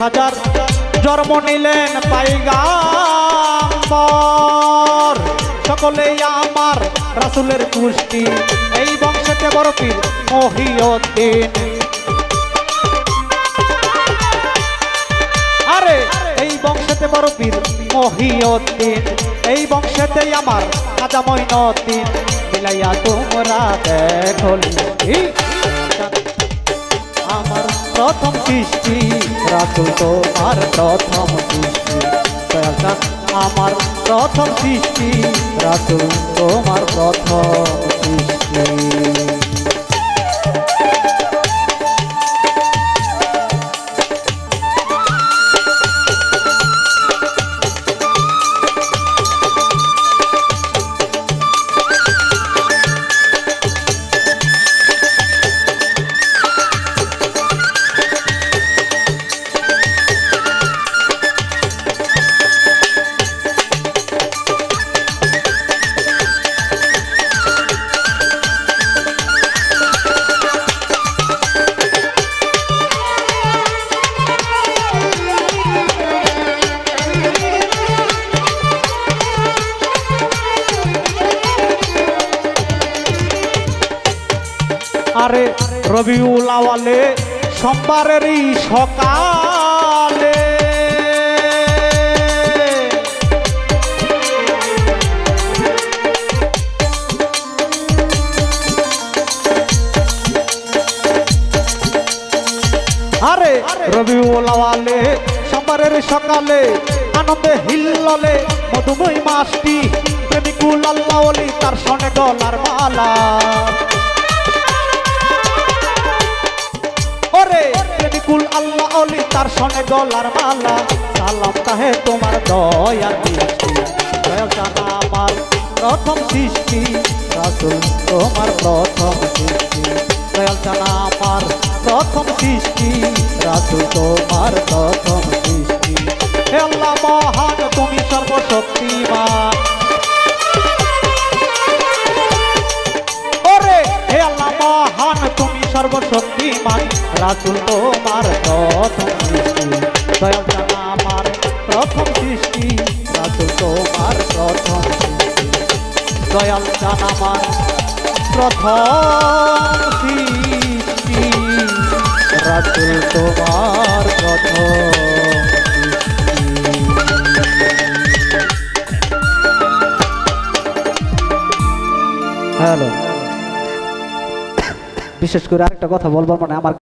হাজার জন্ম নিলেন পাইগাম্বর, সকলেই আমার রাসূলের পুষ্টি। এই বংশেতে বড় পীর মহিউদ্দিন। আরে এই বংশেতে বড় পীর মহিউদ্দিন, এই বংশেতেই আমার খাজা মঈনুদ্দিন। মিলাইয়া তোমরা দেখলি আমার প্রথম সৃষ্টি, রাসূল তোমার প্রথম সৃষ্টি। আমার প্রথম সৃষ্টি, রাসূল তোমার প্রথম সৃষ্টি। আরে রবিউল আওয়ালে সোমবারেরই সকালে, আরে রবিউল আওয়ালে সোমবারের সকালে আনন্দে হিল্লোলে মধুময় মাসটি, প্রেমিকুল আল্লাহ ওলি তার শোনে গলার মালা। প্রেমিকুল আল্লাহ ওলি তার শোনে গলার মালা। সালাম তাহে তোমার দয়ার দৃষ্টি, দয়াল জানা আমার প্রথম সৃষ্টি, রাসূল তোমার প্রথম সৃষ্টি। দয়াল জানা আমার প্রথম সৃষ্টি, রাসূল তোমার প্রথম সৃষ্টি। হে আল্লাহ মহান তুমি সর্বশক্তিমান, ওরে হে আল্লাহ মহান তুমি সর্বশক্তিমান, রাসূল তোমার প্রথম সৃষ্টি। দয়াল জানা আমার প্রথম সৃষ্টি, রাসূল তোমার প্রথম সৃষ্টি। দয়াল জানা আমার প্রথম সৃষ্টি, রাসূল তোমার প্রথম সৃষ্টি। হ্যালো, বিশেষ করে আরেকটা কথা বলবার মানে আমার